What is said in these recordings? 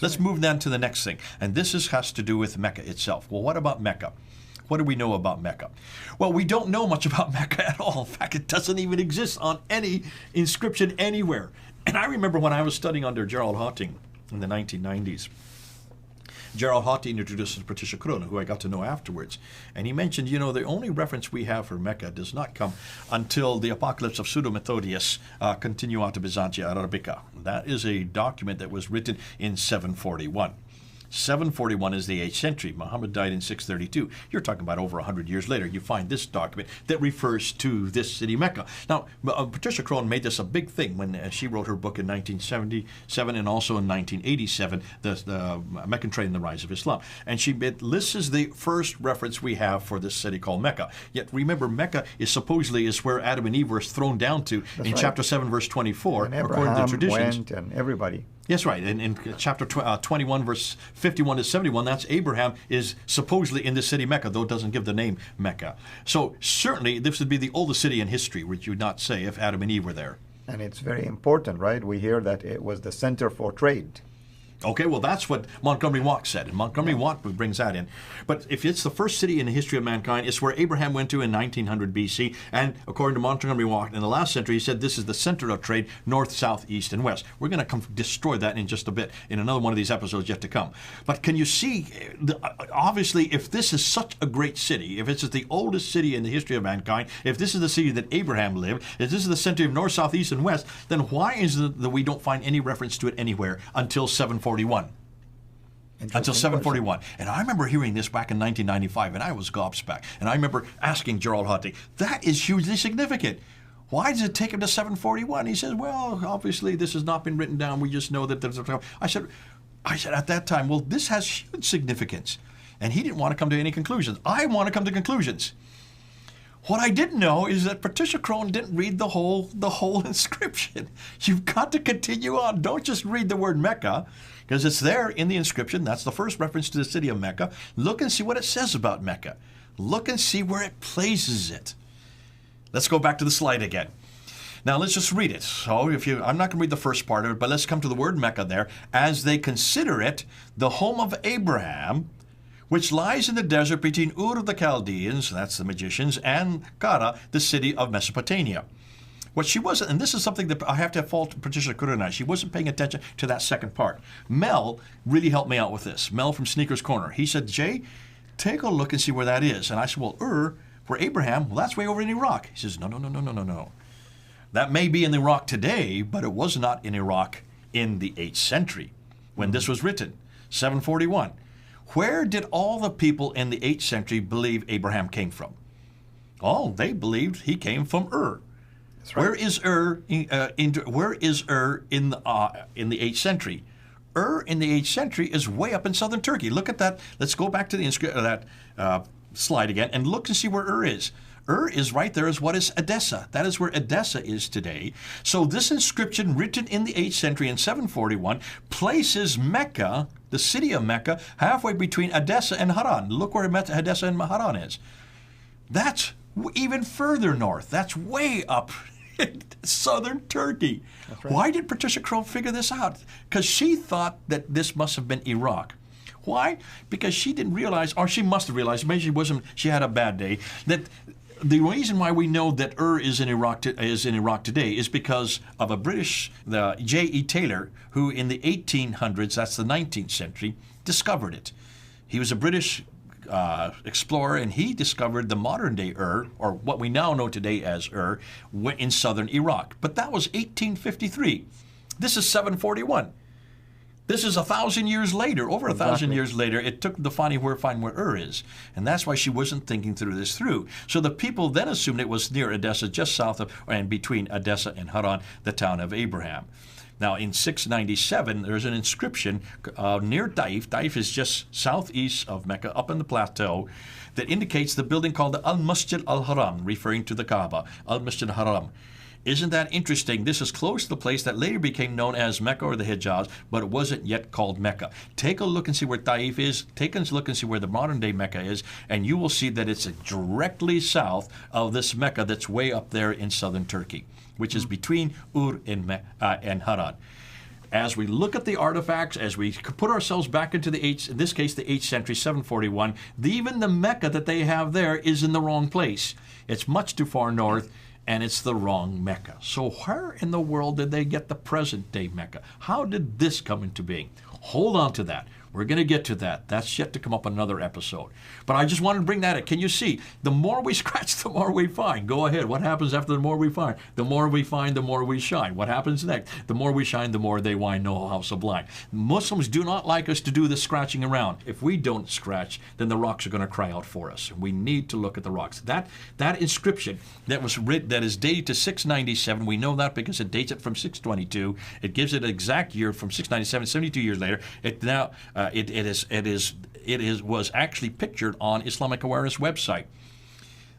let's move then to the next thing. And has to do with Mecca itself. Well, what about Mecca? What do we know about Mecca? Well, we don't know much about Mecca at all. In fact, it doesn't even exist on any inscription anywhere. And I remember when I was studying under Gerald Hotting in the 1990s. Gerald Hotting introduced Patricia Corona, who I got to know afterwards. And he mentioned, the only reference we have for Mecca does not come until the Apocalypse of Pseudo-Methodius, Continuata Byzantia Arabica. That is a document that was written in 741. 741 is the 8th century. Muhammad died in 632. You're talking about over 100 years later. You find this document that refers to this city, Mecca. Now, Patricia Crone made this a big thing when she wrote her book in 1977 and also in 1987, the Meccan Trade and the Rise of Islam. And this is the first reference we have for this city called Mecca. Yet remember, Mecca is supposedly where Adam and Eve were thrown down to chapter 7, verse 24, and according to the traditions. Went and everybody. Yes, right. In chapter 21, verse 51 to 71, that's Abraham is supposedly in the city Mecca, though it doesn't give the name Mecca. So certainly this would be the oldest city in history, which you would not say if Adam and Eve were there. And it's very important, right? We hear that it was the center for trade. Okay, well, that's what Montgomery Watt said, and Montgomery Watt brings that in. But if it's the first city in the history of mankind, it's where Abraham went to in 1900 BC, and according to Montgomery Watt, in the last century, he said this is the center of trade, north, south, east, and west. We're going to destroy that in just a bit, in another one of these episodes yet to come. But can you see, obviously, if this is such a great city, if it's the oldest city in the history of mankind, if this is the city that Abraham lived, if this is the center of north, south, east, and west, then why is it that we don't find any reference to it anywhere until 741? Until 741. And I remember hearing this back in 1995, and I was gobsmacked. And I remember asking Gerald Hotting, that is hugely significant. Why does it take him to 741? He says, well, obviously this has not been written down. We just know that there's a... I said at that time, well, this has huge significance. And he didn't want to come to any conclusions. I want to come to conclusions. What I didn't know is that Patricia Crone didn't read the whole inscription. You've got to continue on. Don't just read the word Mecca, because it's there in the inscription. That's the first reference to the city of Mecca. Look and see what it says about Mecca. Look and see where it places it. Let's go back to the slide again. Now let's just read it. So I'm not going to read the first part of it, but let's come to the word Mecca there. As they consider it, the home of Abraham, which lies in the desert between Ur of the Chaldeans, that's the magicians, and Kara, the city of Mesopotamia. What she wasn't, and this is something that I have to fault Patricia Kurana, she wasn't paying attention to that second part. Mel really helped me out with this. Mel from Sneakers Corner. He said, Jay, take a look and see where that is. And I said, well, where Abraham, well, that's way over in Iraq. He says, no. That may be in Iraq today, but it was not in Iraq in the 8th century when this was written, 741. Where did all the people in the 8th century believe Abraham came from? Oh, they believed he came from Ur. That's right. Where is Ur in the 8th century? Ur in the 8th century is way up in southern Turkey. Look at that. Let's go back to that slide again and look and see where Ur is. Ur is right there as what is Edessa. That is where Edessa is today. So this inscription written in the 8th century in 741 places Mecca, the city of Mecca, halfway between Edessa and Haran. Look where Edessa and Haran is. That's even further north. That's way up in southern Turkey. That's right. Why did Patricia Crone figure this out? Because she thought that this must have been Iraq. Why? Because she didn't realize, or she must have realized, maybe she had a bad day, that the reason why we know that Ur is in Iraq today is because of a British, J.E. Taylor, who in the 1800s, that's the 19th century, discovered it. He was a British explorer, and he discovered the modern-day Ur, or what we now know today as Ur, in southern Iraq. But that was 1853. This is 741. This is 1,000 years later, over 1,000 years later, it took the find where Ur is. And that's why she wasn't thinking through this through. So the people then assumed it was near Edessa, just south of, and between Edessa and Haran, the town of Abraham. Now in 697, there's an inscription near Taif. Taif is just southeast of Mecca, up in the plateau, that indicates the building called the Al-Masjid Al-Haram, referring to the Kaaba, Al-Masjid Al-Haram. Isn't that interesting? This is close to the place that later became known as Mecca or the Hijaz, but it wasn't yet called Mecca. Take a look and see where Taif is. Take a look and see where the modern-day Mecca is, and you will see that it's directly south of this Mecca that's way up there in southern Turkey, which is between Ur and Haran. as we look at the artifacts, as we put ourselves back into the 8th, in this case the 8th century, 741, even the Mecca that they have there is in the wrong place. It's much too far north, and it's the wrong Mecca. So where in the world did they get the present-day Mecca? How did this come into being? Hold on to that. We're going to get to that. That's yet to come up in another episode. But I just wanted to bring that up. Can you see? The more we scratch, the more we find. Go ahead. What happens after the more we find? The more we find, the more we shine. What happens next? The more we shine, the more they whine, no how sublime. Muslims do not like us to do the scratching around. If we don't scratch, then the rocks are going to cry out for us. We need to look at the rocks. That inscription that was written, that is dated to 697, we know that because it dates it from 622. It gives it an exact year from 697, 72 years later. It now was actually pictured on Islamic Awareness website.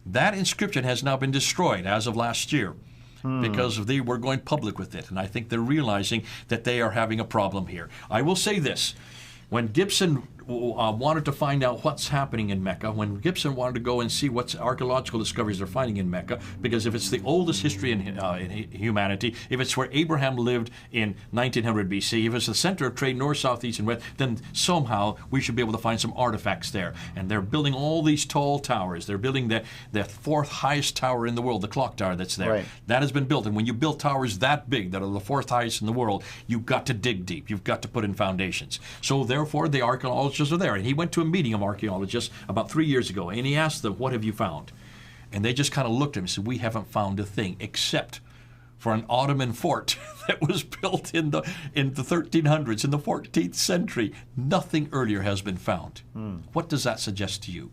That inscription has now been destroyed as of last year because they were going public with it, and I think they're realizing that they are having a problem here. I will say this: when Gibson wanted to find out what's happening in Mecca, when Gibson wanted to go and see what archaeological discoveries they're finding in Mecca, because if it's the oldest history in humanity, if it's where Abraham lived in 1900 BC, if it's the center of trade north, south, east, and west, then somehow we should be able to find some artifacts there. And they're building all these tall towers. They're building the fourth highest tower in the world, the clock tower that's there. Right. That has been built. And when you build towers that big, that are the fourth highest in the world, you've got to dig deep. You've got to put in foundations. So therefore, the archaeologists are there. And he went to a meeting of archaeologists about 3 years ago, and he asked them, what have you found? And they just kind of looked at him and said, we haven't found a thing except for an Ottoman fort that was built in the 1300s, in the 14th century. Nothing earlier has been found. What does that suggest to you?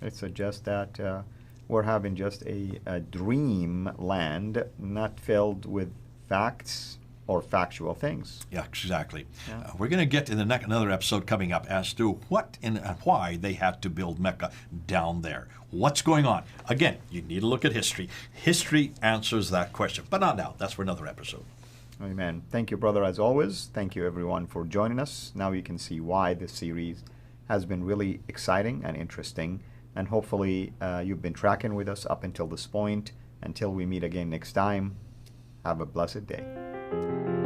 It suggests that we're having just a dream land, not filled with facts or factual things. Yeah, exactly. Yeah. We're going to get in another episode coming up as to what and why they had to build Mecca down there. What's going on? Again, you need to look at history. History answers that question, but not now. That's for another episode. Amen. Thank you, brother, as always. Thank you, everyone, for joining us. Now you can see why this series has been really exciting and interesting, and hopefully you've been tracking with us up until this point. Until we meet again next time, have a blessed day.